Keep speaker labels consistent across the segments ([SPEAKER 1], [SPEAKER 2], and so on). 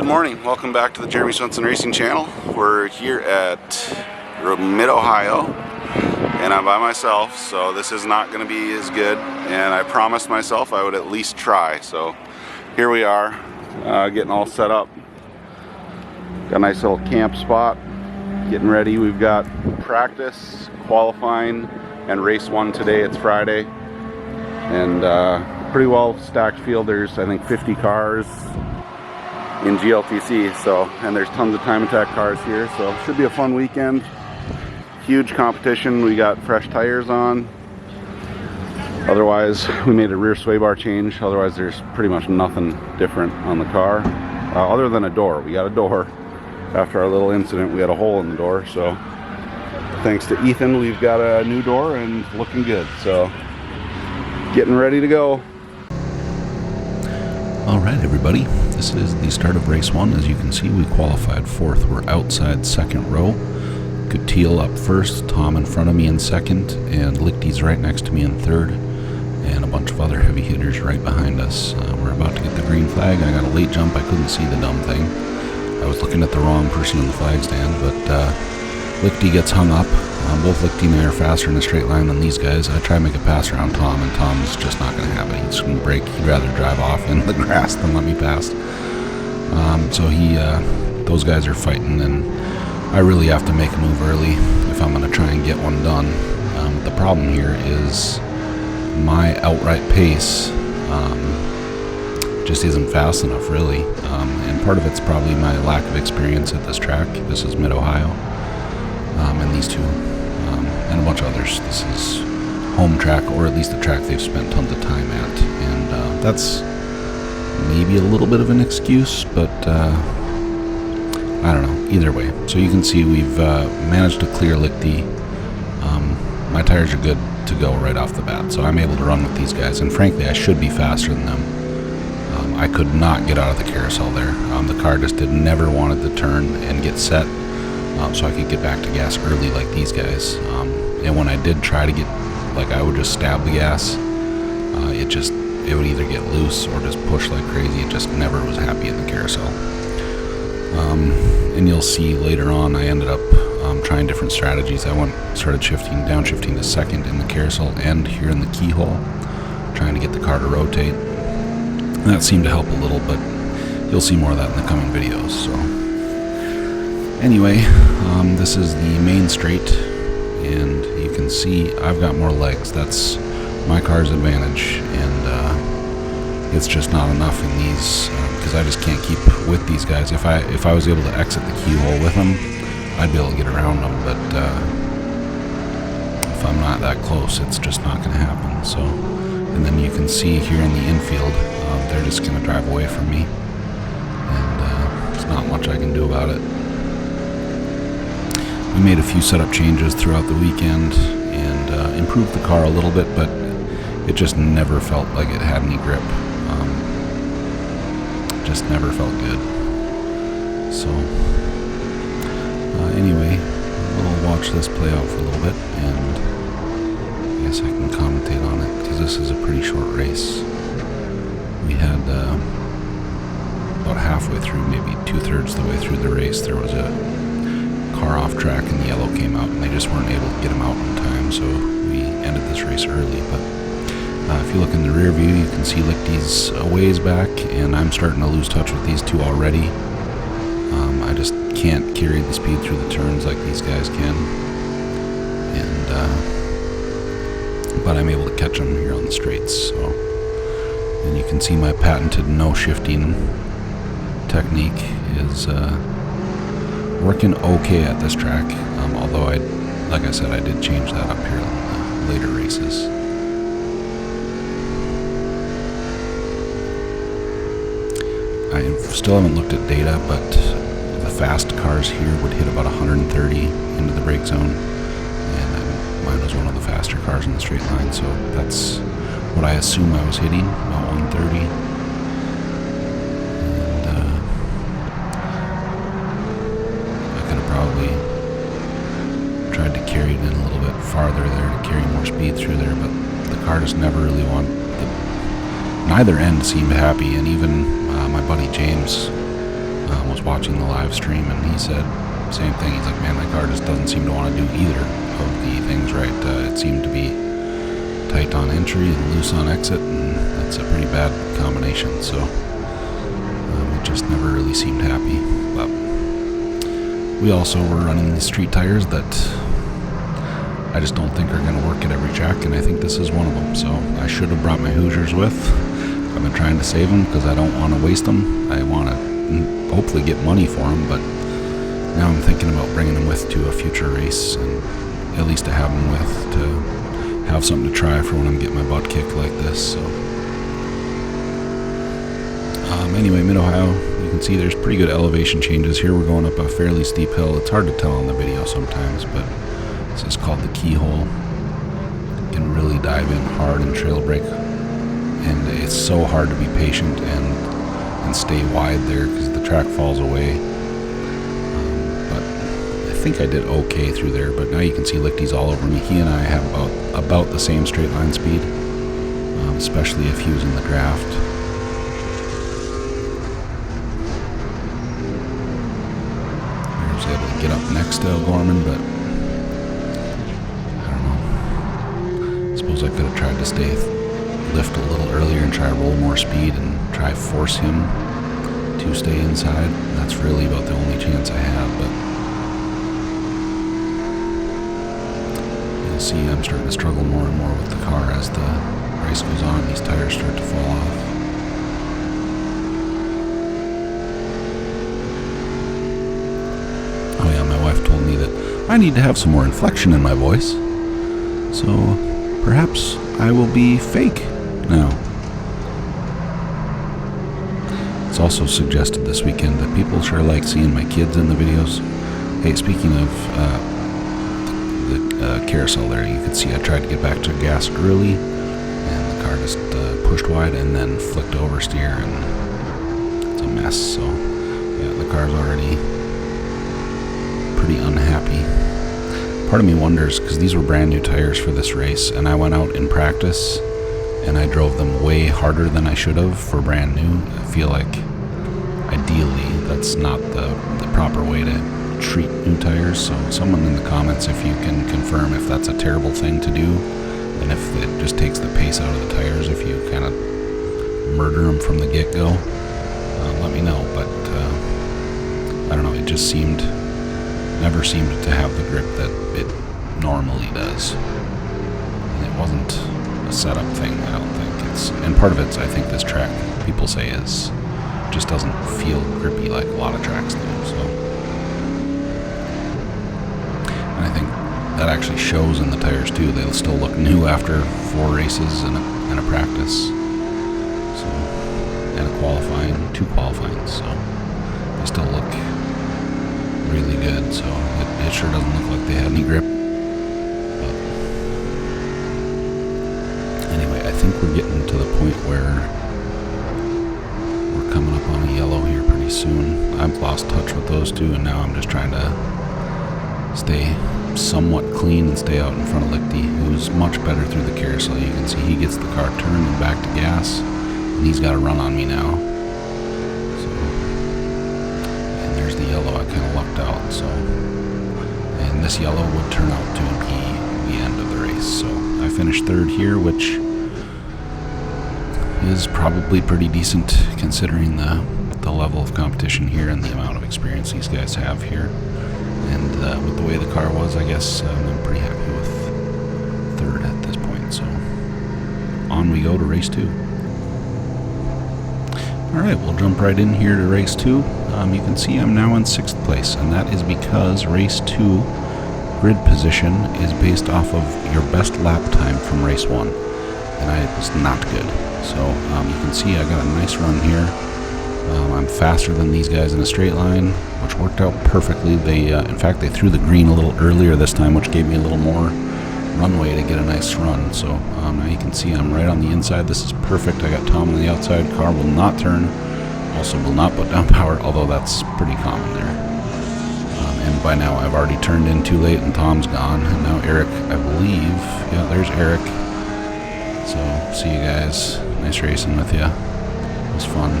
[SPEAKER 1] Good morning. Welcome back to the Jeremy Swenson Racing Channel. We're here at Mid-Ohio, and I'm by myself, so this is not going to be as good. And I promised myself I would at least try. So here we are, getting all set up. Got a nice little camp spot. Getting ready. We've got practice, qualifying, and race one today. It's Friday, and pretty well stacked field. There's I think 50 cars in GLTC, so, and there's tons of time attack cars here, so should be a fun weekend. Huge competition. We got fresh tires on. Otherwise, we made a rear sway bar change. Otherwise, there's pretty much nothing different on the car, other than a door. We got a door. After our little incident, we had a hole in the door, so thanks to Ethan, we've got a new door and looking good. So, getting ready to go.
[SPEAKER 2] Alright everybody, this is the start of race one. As you can see, we qualified fourth. We're outside second row. Guteel up first, Tom in front of me in second, and Lichty's right next to me in third, and a bunch of other heavy hitters right behind us. We're about to get the green flag. I got a late jump. I couldn't see the dumb thing. I was looking at the wrong person in the flag stand, but Lichty gets hung up. Both Lichty and I are faster in a straight line than these guys. I try to make a pass around Tom, and Tom's just not going to have it. He's going to brake. He'd rather drive off in the grass than let me pass. So those guys are fighting, and I really have to make a move early if I'm going to try and get one done. The problem here is my outright pace just isn't fast enough, really. And part of it's probably my lack of experience at this track. This is Mid-Ohio. And these two, and a bunch of others. This is home track, or at least a track they've spent tons of time at. And that's maybe a little bit of an excuse, but I don't know. Either way. So you can see we've managed to clear Lichty. My tires are good to go right off the bat, so I'm able to run with these guys. And frankly, I should be faster than them. I could not get out of the carousel there. The car just never wanted to turn and get set, so I could get back to gas early like these guys. And when I did try to get, like, I would just stab the gas, it would either get loose or just push like crazy. It just never was happy in the carousel. And you'll see later on I ended up trying different strategies. I started downshifting to second in the carousel and here in the keyhole, trying to get the car to rotate. And that seemed to help a little, but you'll see more of that in the coming videos. So anyway, this is the main straight, and you can see I've got more legs. That's my car's advantage, and it's just not enough in these, because I just can't keep with these guys. If I was able to exit the keyhole with them, I'd be able to get around them, but if I'm not that close, it's just not going to happen. So, and then you can see here in the infield, they're just going to drive away from me, and there's not much I can do about it. We made a few setup changes throughout the weekend and improved the car a little bit, but it just never felt like it had any grip. Just never felt good. So anyway, we'll watch this play out for a little bit, and I guess I can commentate on it because this is a pretty short race. We had about halfway through, maybe 2/3 the way through the race, there was a car off track and the yellow came out, and they just weren't able to get him out in time, so we ended this race early. But if you look in the rear view, you can see Lichty's a ways back, and I'm starting to lose touch with these two already. I just can't carry the speed through the turns like these guys can, and but I'm able to catch them here on the straights. So, and you can see my patented no shifting technique is working okay at this track, although like I said, I did change that up here in the later races. I still haven't looked at data, but the fast cars here would hit about 130 into the brake zone, and mine was one of the faster cars in the straight line, so that's what I assume I was hitting, about 130. Probably tried to carry it in a little bit farther there to carry more speed through there, but the car just never really wanted. Neither end seemed happy, and even my buddy James was watching the live stream, and he said same thing. He's like, man, my car just doesn't seem to want to do either of the things right. It seemed to be tight on entry and loose on exit, and that's a pretty bad combination. So it just never really seemed happy. But we also were running the street tires that I just don't think are going to work at every track, and I think this is one of them. So I should have brought my Hoosiers with. I've been trying to save them because I don't want to waste them. I want to hopefully get money for them, but now I'm thinking about bringing them with to a future race, and at least to have them with to have something to try for when I'm getting my butt kicked like this. So anyway, Mid-Ohio, you can see there's pretty good elevation changes here. We're going up a fairly steep hill. It's hard to tell on the video sometimes, but this is called the keyhole. You can really dive in hard and trail brake, and it's so hard to be patient and stay wide there because the track falls away. But I think I did okay through there, but now you can see Lichty's all over me. He and I have about the same straight line speed, especially if he was in the draft. I was able to get up next to O'Gorman, but I don't know. I suppose I could have tried to lift a little earlier and try to roll more speed and try to force him to stay inside. That's really about the only chance I have, but you'll see I'm starting to struggle more and more with the car as the race goes on. These tires start to fall off. Oh yeah, my wife told me that I need to have some more inflection in my voice, so perhaps I will be fake now. It's also suggested this weekend that people sure like seeing my kids in the videos. Hey, speaking of the carousel there, you can see I tried to get back to gas early, and the car just pushed wide and then flicked oversteer, and it's a mess. So yeah, the car's already pretty unhappy. Part of me wonders, because these were brand new tires for this race, and I went out in practice and I drove them way harder than I should have for brand new. I feel like ideally that's not the proper way to treat new tires. So someone in the comments, if you can confirm if that's a terrible thing to do, and if it just takes the pace out of the tires if you kind of murder them from the get-go, let me know. But I don't know, it just never seemed to have the grip that it normally does. And it wasn't a setup thing, I don't think. And part of it's, I think this track, people say, just doesn't feel grippy like a lot of tracks do. So, and I think that actually shows in the tires too. They'll still look new after 4 races and a practice, so, and a 2 qualifying. So they still look really good. So it sure doesn't look like they had any grip. But anyway, I think we're getting to the point where we're coming up on a yellow here pretty soon. I've lost touch with those two, and now I'm just trying to stay somewhat clean and stay out in front of Lichty, who's much better through the carousel. You can see he gets the car turned and back to gas, and he's got a run on me now. The yellow, I kind of lucked out. So, and this yellow would turn out to be the end of the race. So I finished 3rd here, which is probably pretty decent considering the level of competition here and the amount of experience these guys have here. And with the way the car was, I guess I'm pretty happy with 3rd at this point. So on we go to race 2. Alright, we'll jump right in here to race 2. You can see I'm now in 6th place, and that is because race 2 grid position is based off of your best lap time from race 1, and I was not good. So you can see I got a nice run here. I'm faster than these guys in a straight line, which worked out perfectly. They, in fact, they threw the green a little earlier this time, which gave me a little more runway to get a nice run. So now you can see I'm right on the inside. This is perfect. I got Tom on the outside. Car will not turn. Also will not put down power, although that's pretty common there. And by now I've already turned in too late and Tom's gone. And now Eric, I believe, yeah, there's Eric. So see you guys. Nice racing with you. It was fun.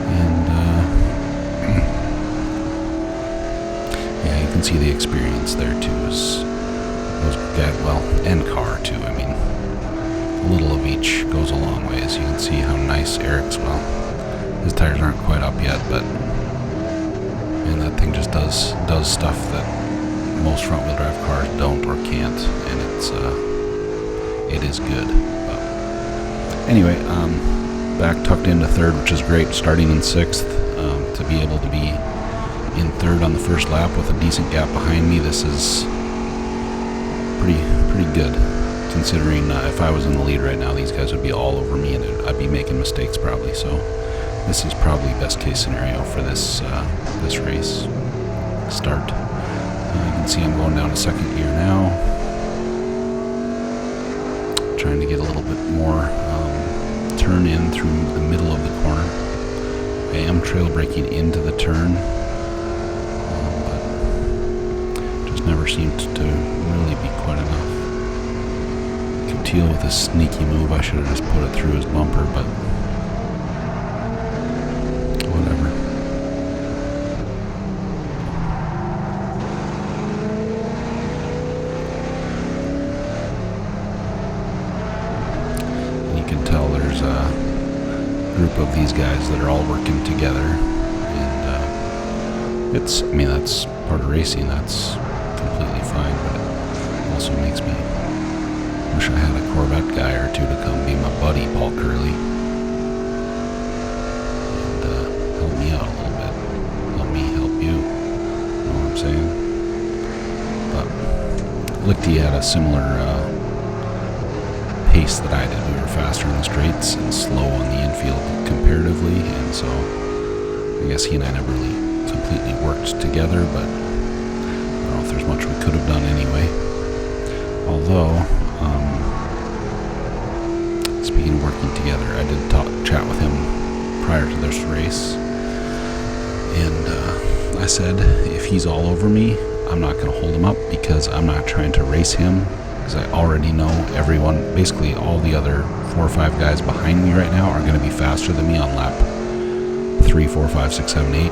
[SPEAKER 2] And can see the experience there too. And car too. I mean, a little of each goes a long way. As you can see how nice Eric's, his tires aren't quite up yet, but man, that thing just does stuff that most front-wheel drive cars don't or can't, and it is good. But anyway, back tucked into third, which is great. Starting in sixth, to be able to be in third on the first lap with a decent gap behind me, this is pretty good, considering if I was in the lead right now, these guys would be all over me and I'd be making mistakes probably. So this is probably best case scenario for this race start. You can see I'm going down to second gear now, trying to get a little bit more turn in through the middle of the corner. I am trail braking into the turn, but just never seemed to really be quite enough. With a sneaky move, I should have just put it through his bumper, but whatever. You can tell there's a group of these guys that are all working together, and that's part of racing. That's completely fine, but it also makes me wish I had a Corvette guy or two to come be my buddy, Paul Curley, and help me out a little bit. Help me help you. Know what I'm saying? But Lichty had a similar pace that I did. We were faster in the straights and slow on the infield comparatively, and so I guess he and I never really completely worked together, but I don't know if there's much we could have done anyway. Although, speaking of working together, I did chat with him prior to this race, and I said if he's all over me, I'm not going to hold him up, because I'm not trying to race him, because I already know everyone, basically all the other 4 or 5 guys behind me right now are going to be faster than me on lap 3, 4, 5, 6, 7, 8.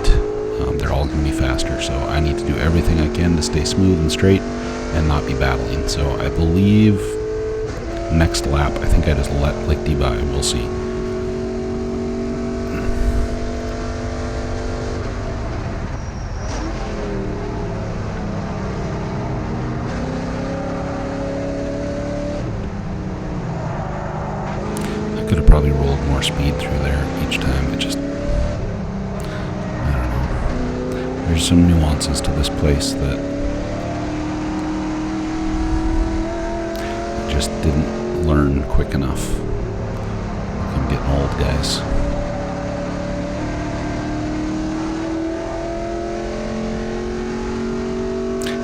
[SPEAKER 2] They're all going to be faster, so I need to do everything I can to stay smooth and straight and not be battling. So I believe next lap, I think I just let Lichty by. We'll see. I could have probably rolled more speed through there each time. I don't know. There's some nuances to this place that just didn't learn quick enough. I'm getting old, guys.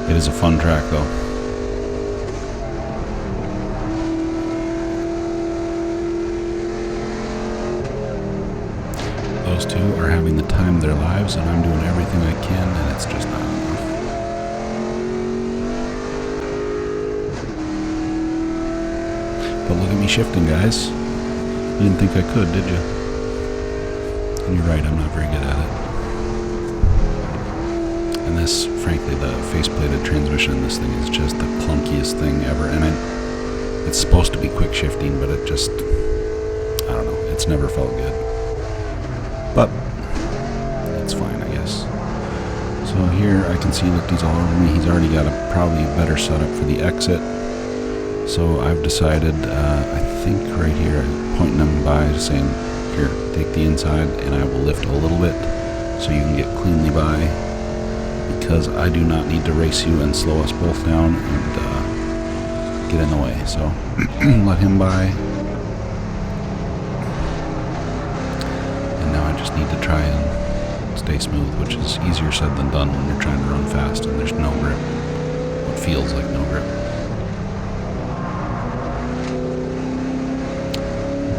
[SPEAKER 2] It is a fun track, though. Those two are having the time of their lives, and I'm doing everything I can, and it's just not enough. But look at me shifting, guys. You didn't think I could, did you? And you're right, I'm not very good at it. And this, frankly, the faceplated transmission in this thing is just the clunkiest thing ever. And it's supposed to be quick shifting, but it just, I don't know, it's never felt good. But it's fine, I guess. So here I can see Lichty's all over me. He's already got a probably better setup for the exit. So I've decided, I think right here, I'm pointing them by, saying, here, take the inside, and I will lift a little bit so you can get cleanly by, because I do not need to race you and slow us both down and get in the way. So let him by. And now I just need to try and stay smooth, which is easier said than done when you're trying to run fast and there's no grip. It feels like no grip.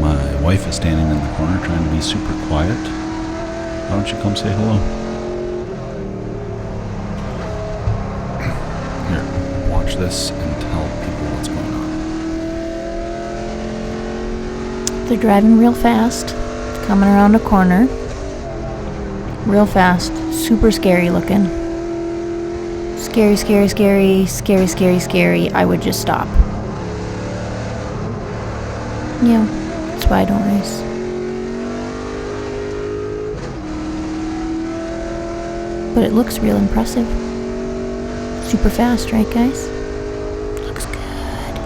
[SPEAKER 2] My wife is standing in the corner trying to be super quiet. Why don't you come say hello? Here, watch this and tell people what's going on.
[SPEAKER 3] They're driving real fast, coming around a corner. Real fast, super scary looking. scary, scary, scary, scary, scary, scary, I would just stop. Yeah, that's why I don't race. But it looks real impressive. Super fast, right guys? Looks good.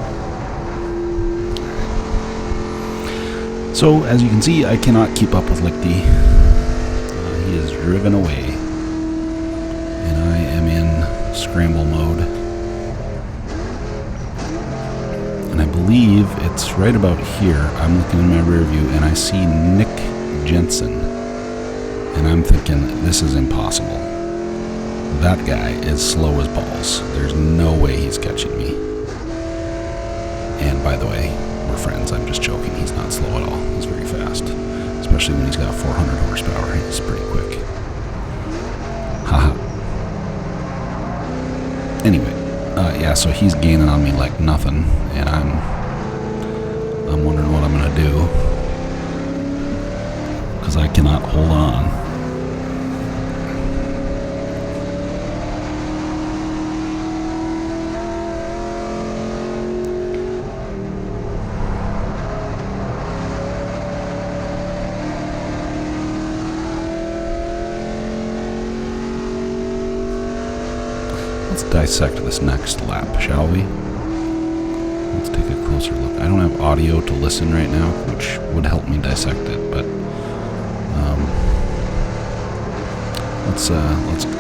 [SPEAKER 2] So, as you can see, I cannot keep up with Lichty. He is driven away. And I am in scramble mode. And I believe it's right about here. I'm looking in my rear view and I see Nick Jensen. And I'm thinking, this is impossible. That guy is slow as balls. There's no way he's catching me. And by the way, we're friends. I'm just joking. He's not slow at all. He's very fast. Especially when he's got 400 horsepower. He's pretty quick. Haha. Anyway, yeah, so he's gaining on me like nothing. And I'm wondering what I'm going to do. Because I cannot hold on. Let's dissect this next lap, shall we? Let's take a closer look. I don't have audio to listen right now, which would help me dissect it, but let's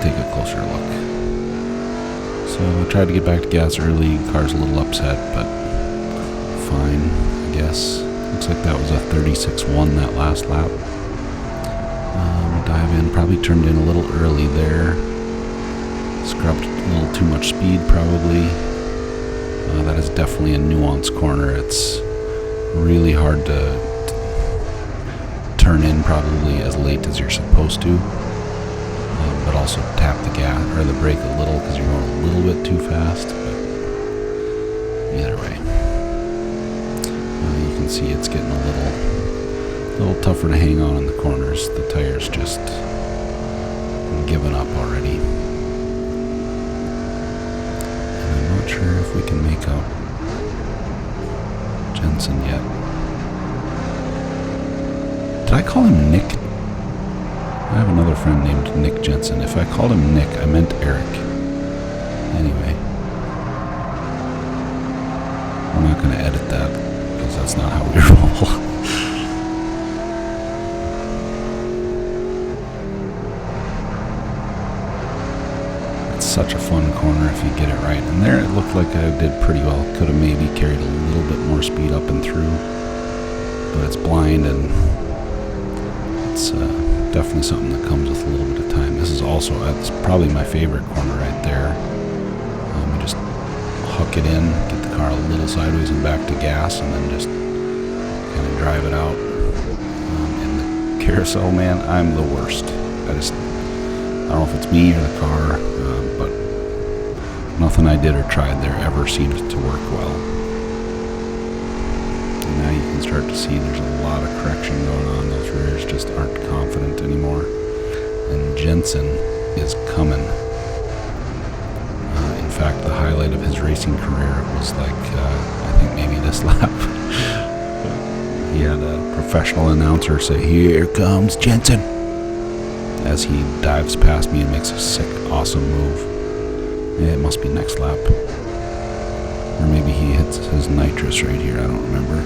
[SPEAKER 2] take a closer look. So I tried to get back to gas early. Car's a little upset, but fine, I guess. Looks like that was a 36.1 that last lap. Dive in, probably turned in a little early there. Scrubbed a little too much speed, probably. That is definitely a nuanced corner. It's really hard to turn in probably as late as you're supposed to, but also tap the gas or the brake a little because you're going a little bit too fast. But either way, you can see it's getting a little tougher to hang on in the corners. The tires just giving up already. Not sure if we can make out Jensen yet. Did I call him Nick? I have another friend named Nick Jensen. If I called him Nick, I meant Eric. Anyway. We're not going to edit that, because that's not how we roll. Such a fun corner if you get it right. And there it looked like I did pretty well. Could have maybe carried a little bit more speed up and through. But it's blind and it's definitely something that comes with a little bit of time. This is also, it's probably my favorite corner right there. You just huck it in, get the car a little sideways and back to gas, and then just kind of drive it out. In the carousel, man, I'm the worst. I don't know if it's me or the car, but nothing I did or tried there ever seemed to work well. And now you can start to see there's a lot of correction going on. Those rears just aren't confident anymore. And Jensen is coming. In fact, the highlight of his racing career was like, I think maybe this lap. He had a professional announcer say, "Here comes Jensen," as he dives past me and makes a sick, awesome move. Yeah, it must be next lap. Or maybe he hits his nitrous right here, I don't remember.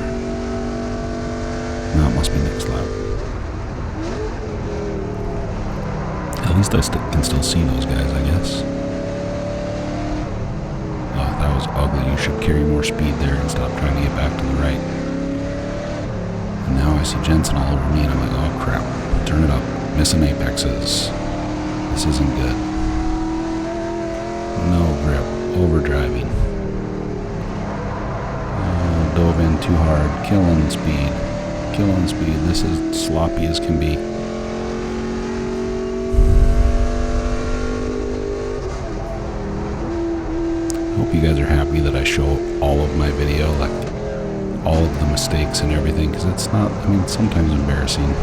[SPEAKER 2] No, it must be next lap. At least I can still see those guys, I guess. Oh, that was ugly. You should carry more speed there and stop trying to get back to the right. And now I see Jensen all over me and I'm like, oh crap, turn it up. Missing apexes. This isn't good. No grip. Overdriving. Dove in too hard. Killing speed. Killing speed. This is sloppy as can be. I hope you guys are happy that I show all of my video, like all of the mistakes and everything, because it's not, I mean, it's sometimes embarrassing.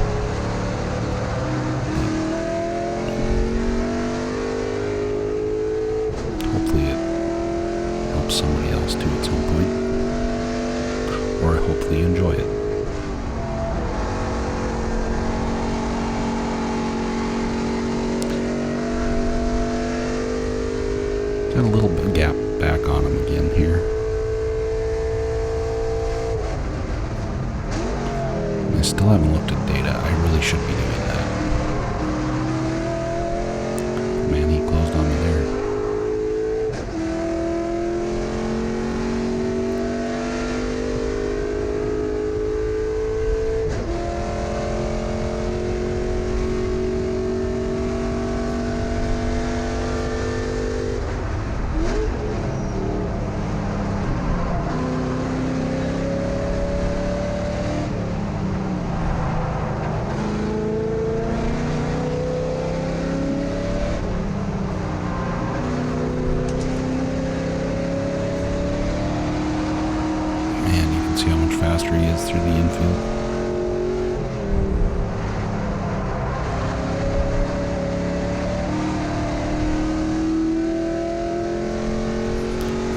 [SPEAKER 2] hopefully you enjoy it. Got a little bit of gap back on him again here. I still haven't looked at data. I really should be doing that. Man, he closed on me there. See how much faster he is through the infield.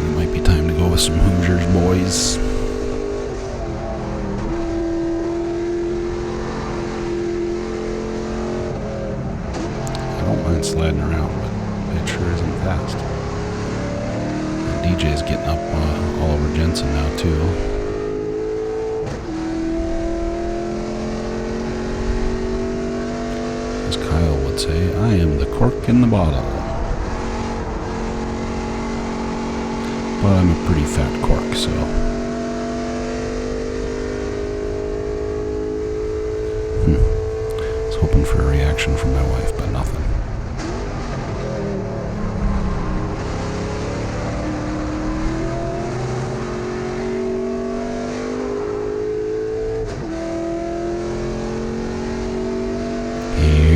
[SPEAKER 2] It might be time to go with some Hoosiers, boys. I don't mind sliding around, but it sure isn't fast. And DJ's getting up all over Jensen now, too. Kyle would say, I am the cork in the bottle. But I'm a pretty fat cork, so. I was hoping for a reaction from my wife, but nothing.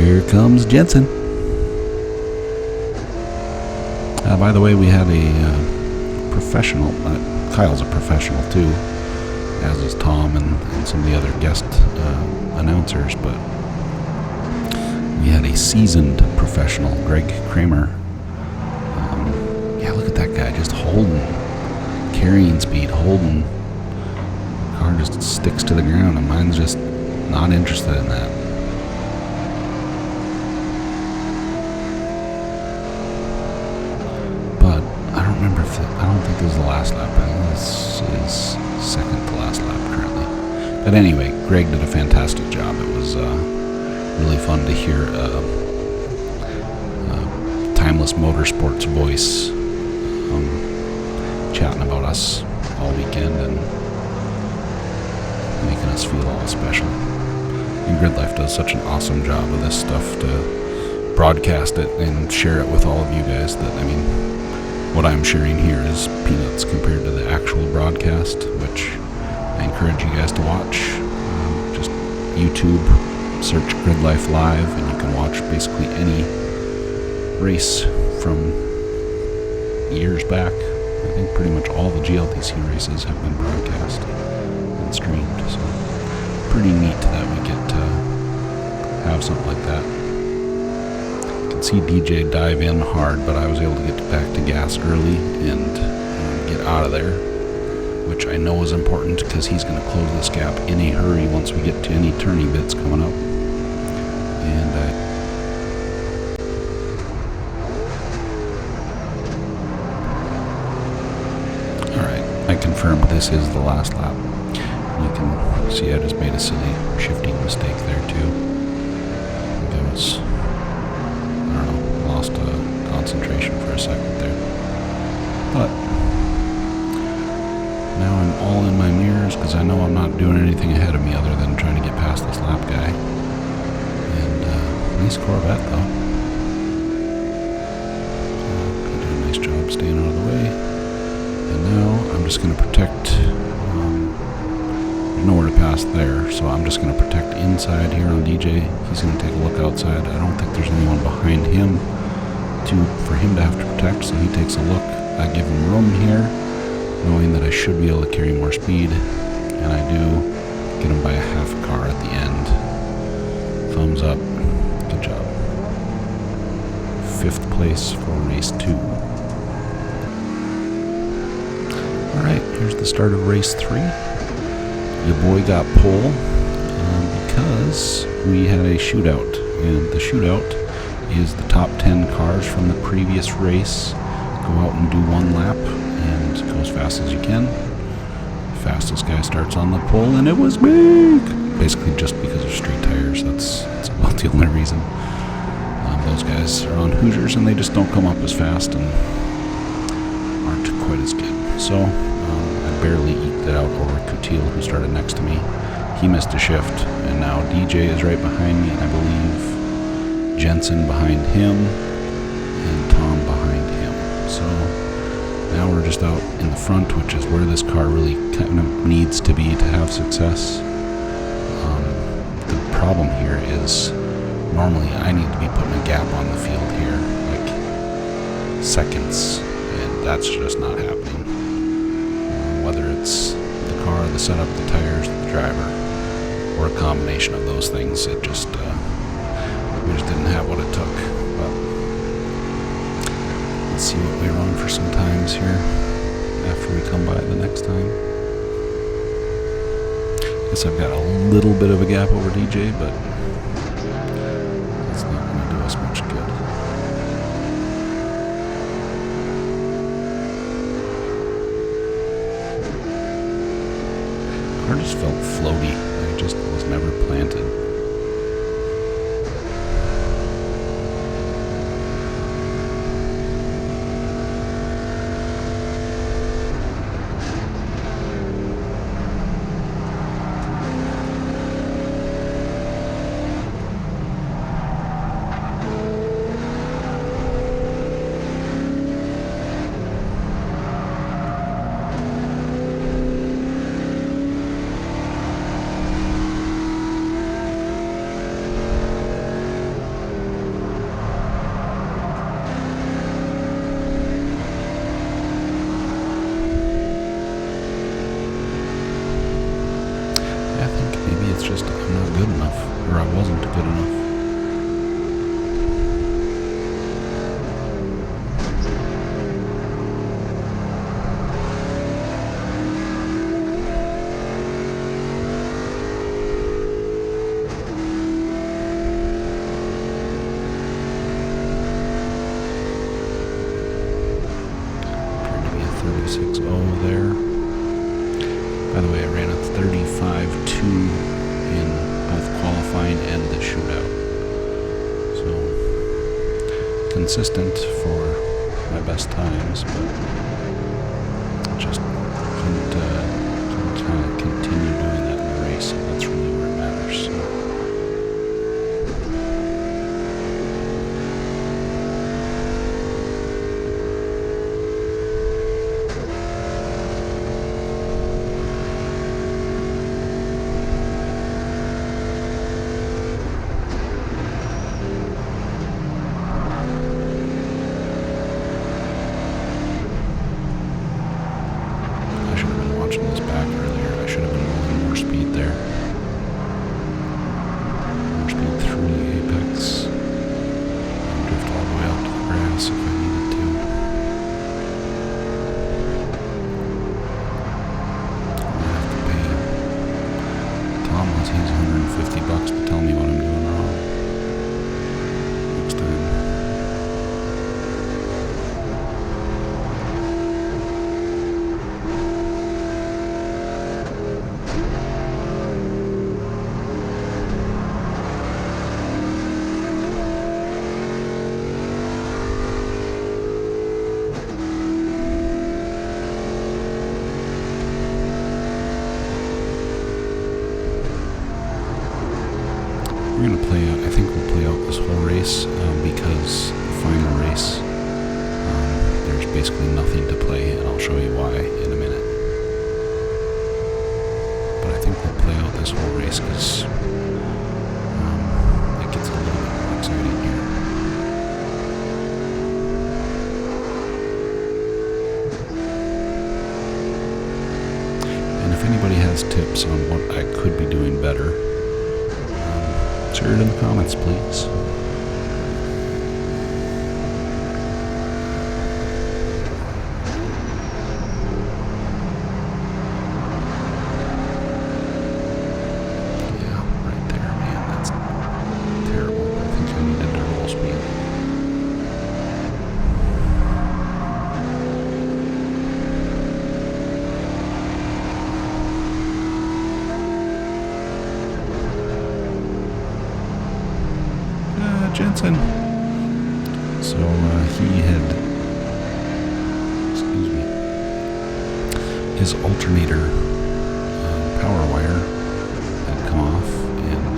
[SPEAKER 2] Here comes Jensen. By the way, we had a professional. Kyle's a professional too, as is Tom and some of the other guest announcers. But we had a seasoned professional, Greg Kramer. Yeah, look at that guy just holding, carrying speed, holding. The car just sticks to the ground, and mine's just not interested in that. I don't think this is the last lap. I think this is second to last lap currently. But anyway, Greg did a fantastic job. It was really fun to hear Timeless Motorsports voice chatting about us all weekend and making us feel all special. And Gridlife does such an awesome job of this stuff to broadcast it and share it with all of you guys that, I mean, what I'm sharing here is peanuts compared to the actual broadcast, which I encourage you guys to watch. Just YouTube, search Gridlife Live, and you can watch basically any race from years back. I think pretty much all the GLTC races have been broadcast and streamed, so pretty neat that we get to have something like that. See DJ dive in hard, but I was able to get back to gas early and get out of there, which I know is important because he's going to close this gap in a hurry once we get to any turning bits coming up. And alright, I confirmed this is the last lap. You can see I just made a silly shifting mistake there too. I think I was lost concentration for a second there. But now I'm all in my mirrors because I know I'm not doing anything ahead of me other than trying to get past this lap guy. And nice Corvette though. He did a nice job staying out of the way. And now I'm just going to protect. There's nowhere to pass there, so I'm just going to protect inside here on DJ. He's going to take a look outside. I don't think there's anyone behind him for him to have to protect, so he takes a look. I give him room here, knowing that I should be able to carry more speed, and I do get him by a half a car at the end. Thumbs up. Good job. 5th place for race 2. Alright, here's the start of race 3. your boy got pole because we had a shootout, and the shootout is the top 10 cars from the previous race go out and do one lap and go as fast as you can. Fastest guy starts on the pole, and it was me. Basically just because of street tires. That's about the only reason. Those guys are on Hoosiers, and they just don't come up as fast and aren't quite as good. So I barely eked it out over Coutil, who started next to me. He missed a shift, and now DJ is right behind me, and I believe Jensen behind him, and Tom behind him. So now we're just out in the front, which is where this car really kind of needs to be to have success. The problem here is normally I need to be putting a gap on the field here, like seconds, and that's just not happening. Whether it's the car, the setup, the tires, the driver, or a combination of those things, it just we just didn't have what it took. But let's see what we run for some times here after we come by the next time. Guess I've got a little bit of a gap over DJ, but it's not going to do us much good. Car just felt floaty. It just was never planted. It's just I'm not good enough, or I wasn't good enough. Appeared to be a 36.0 there. By the way, I ran a 35.2 in both qualifying and the shootout. So, consistent for my best times, but just couldn't continue doing that in the race, and that's really where it matters. So. This back earlier. I should have been rolling more speed there. More speed through the apex. And drift all the way out to the grass if I needed to. I'm gonna have to pay Tom wants his $150 to tell me what I'm doing wrong next time. We're going to play out, I think we'll play out this whole race because the final race, there's basically nothing to play, and I'll show you why in a minute. But I think we'll play out this whole race because it gets a little bit more exciting here. And if anybody has tips on what I could be doing better, share it in the comments, please. Jensen. So he had, excuse me, his alternator power wire had come off, and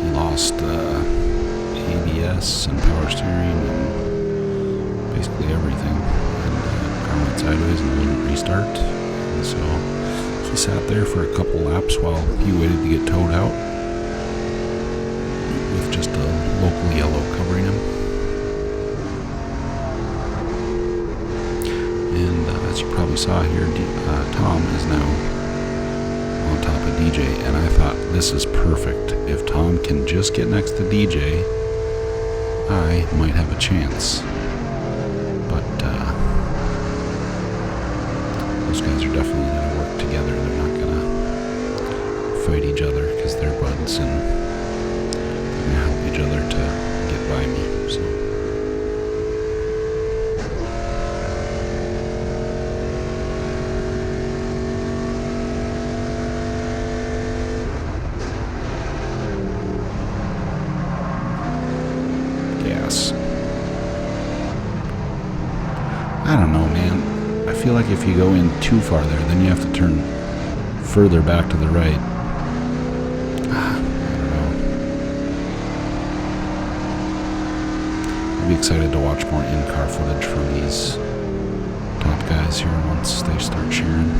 [SPEAKER 2] he lost ABS and power steering and basically everything. And car went sideways and wouldn't restart. And so he sat there for a couple laps while he waited to get towed out, with just a local yellow covering him. And as you probably saw here, Tom is now on top of DJ, and I thought, this is perfect. If Tom can just get next to DJ, I might have a chance. But those guys are definitely going to work together. They're not going to fight each other because they're buds, and they're going to help each other to get by me. So. I don't know, man. I feel like if you go in too far there, then you have to turn further back to the right. I don't know. I'll be excited to watch more in-car footage from these top guys here once they start sharing.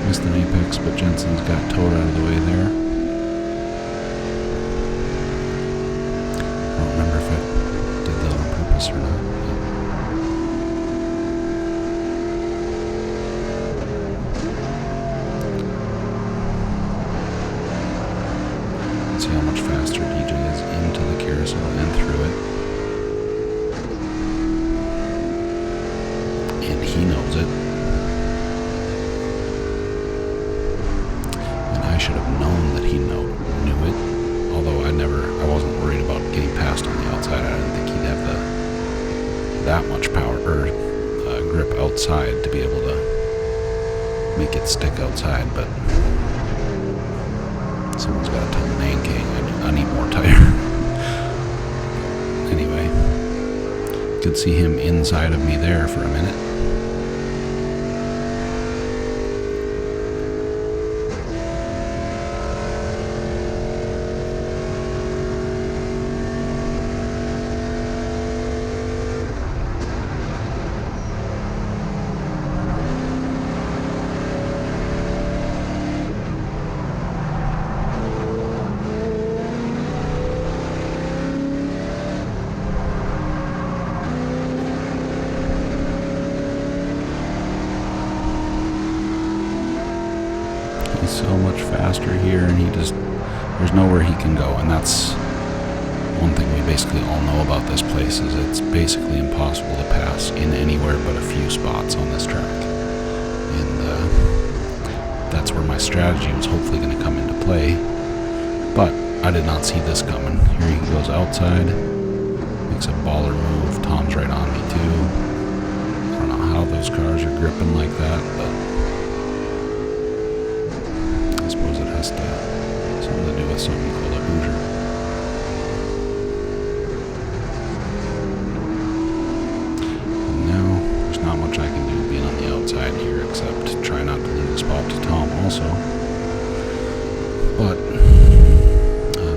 [SPEAKER 2] Missed an apex, but Jensen's got towed out of the way there. I don't remember if I did that on purpose or not. See how much faster DJ is into the carousel and through it. And he knows it. And I should have known that he knew it. Although I wasn't worried about getting past on the outside. I didn't think he'd have that much power or grip outside to be able to make it stick outside, but someone's got to tell Nanking I need more tire. Anyway, could see him inside of me there for a minute. So much faster here, and there's nowhere he can go, and that's one thing we basically all know about this place, is it's basically impossible to pass in anywhere but a few spots on this track. And that's where my strategy was hopefully going to come into play, but I did not see this coming. Here he goes outside, makes a baller move. Tom's right on me too. I don't know how those cars are gripping like that, but I suppose it has something to do with something called a Hoosier. And now, there's not much I can do being on the outside here, except try not to lose a spot to Tom also. But,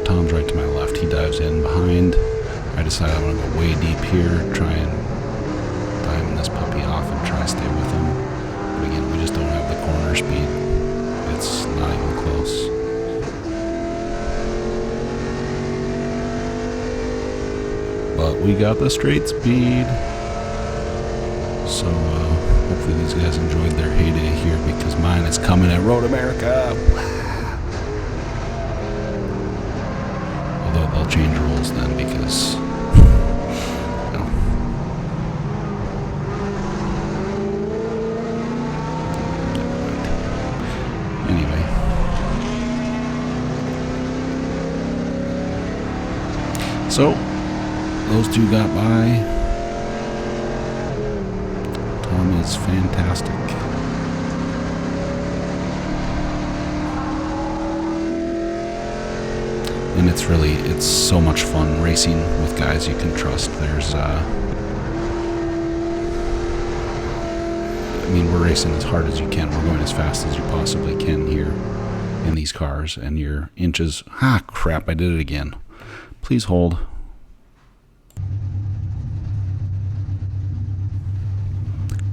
[SPEAKER 2] Tom's right to my left. He dives in behind. I decide I'm going to go way deep here, try and diamond this puppy off and try to stay with him. But again, we just don't have the corner speed. It's not even close. But we got the straight speed. So hopefully these guys enjoyed their heyday here, because mine is coming at Road America. Although they'll change rules then, because anyway. So, those two got by. Tom is fantastic. And it's so much fun racing with guys you can trust. There's, I mean, we're racing as hard as you can. We're going as fast as you possibly can here in these cars, and your inches, crap, I did it again. Please hold.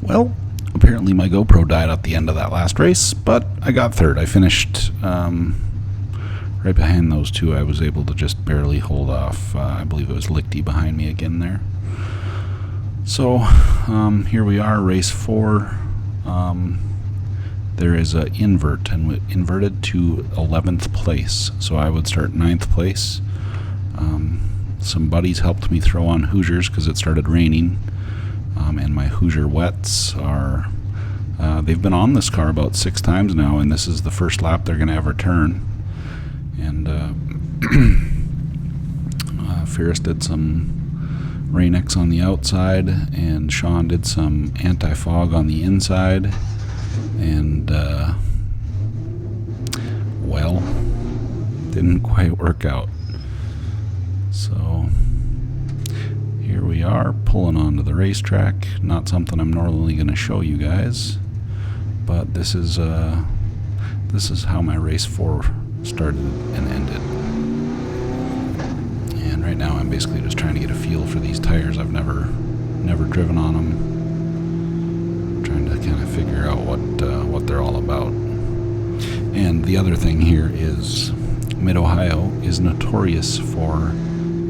[SPEAKER 2] Well, apparently my GoPro died at the end of that last race, but I got third. I finished right behind those two. I was able to just barely hold off. I believe it was Lichty behind me again there. So here we are, race 4. There is a invert, and inverted to 11th place. So I would start 9th place. Some buddies helped me throw on Hoosiers because it started raining. And my Hoosier wets are, they've been on this car about 6 times now, and this is the first lap they're going to ever turn. And Ferris did some Rain-X on the outside, and Sean did some anti-fog on the inside. And, well, didn't quite work out. So here we are, pulling onto the racetrack. Not something I'm normally going to show you guys, but this is how my race 4 started and ended. And right now I'm basically just trying to get a feel for these tires. I've never driven on them. Trying to kind of figure out what they're all about. And the other thing here is Mid-Ohio is notorious for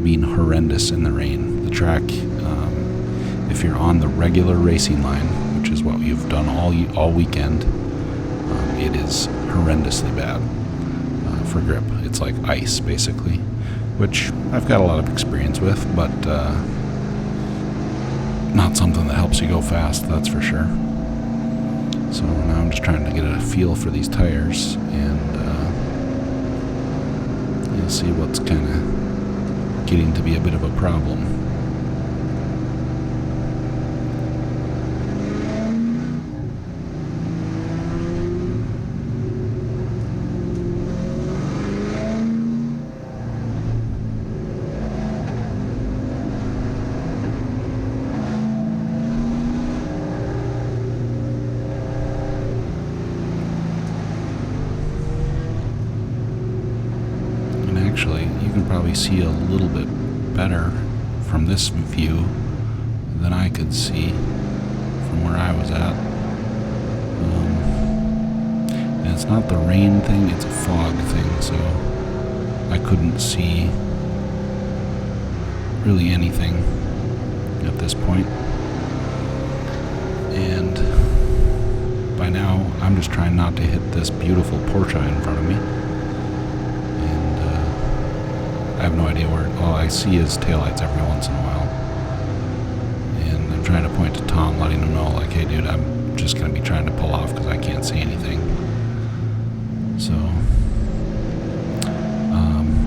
[SPEAKER 2] being horrendous in the rain. The track, if you're on the regular racing line, which is what you've done all weekend, it is horrendously bad for grip. It's like ice, basically, which I've got a lot of experience with, but not something that helps you go fast, that's for sure. So now I'm just trying to get a feel for these tires, and you'll see what's kind of getting to be a bit of a problem. Actually, you can probably see a little bit better from this view than I could see from where I was at. And it's not the rain thing, it's a fog thing, so I couldn't see really anything at this point. And by now, I'm just trying not to hit this beautiful Porsche in front of me. I have no idea where, all I see is taillights every once in a while. And I'm trying to point to Tom, letting him know, like, hey dude, I'm just going to be trying to pull off because I can't see anything. So,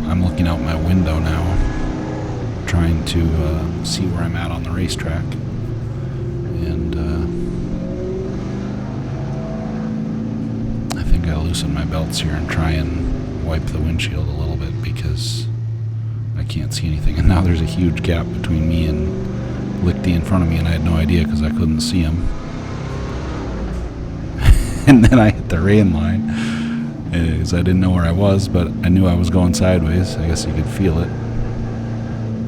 [SPEAKER 2] I'm looking out my window now, trying to see where I'm at on the racetrack. And I think I'll loosen my belts here and try and wipe the windshield a little bit because I can't see anything. And now there's a huge gap between me and Lichty in front of me, and I had no idea because I couldn't see him. And then I hit the rain line because I didn't know where I was, but I knew I was going sideways. I guess you could feel it,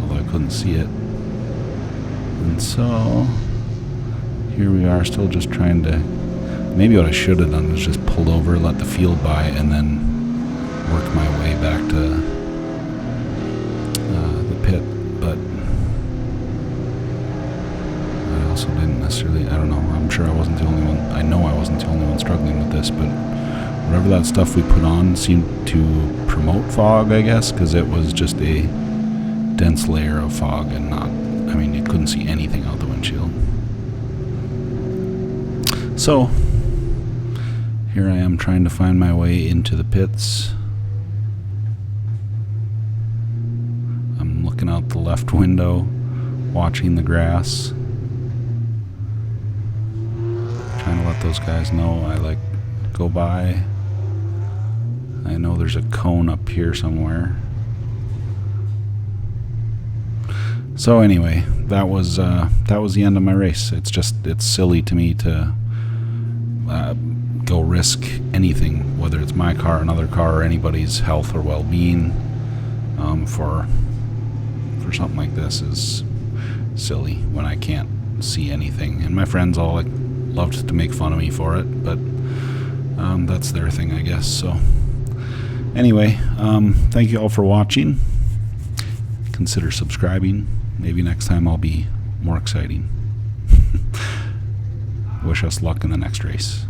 [SPEAKER 2] although I couldn't see it. And so here we are, still just trying to, maybe what I should have done was just pulled over, let the field by, and then work my way back to pit. But I also didn't necessarily, I don't know, I'm sure I wasn't the only one, I know I wasn't the only one struggling with this, but whatever that stuff we put on seemed to promote fog, I guess, because it was just a dense layer of fog and not, I mean, you couldn't see anything out the windshield. So here I am trying to find my way into the pits. Looking out the left window, watching the grass, trying to let those guys know I go by. I know there's a cone up here somewhere, So anyway, that was the end of my race. It's silly to me to go risk anything, whether it's my car, another car, or anybody's health or well-being, for something like this is silly when I can't see anything. And my friends all loved to make fun of me for it, but that's their thing, I guess. So anyway, thank you all for watching. Consider subscribing. Maybe next time I'll be more exciting. Wish us luck in the next race.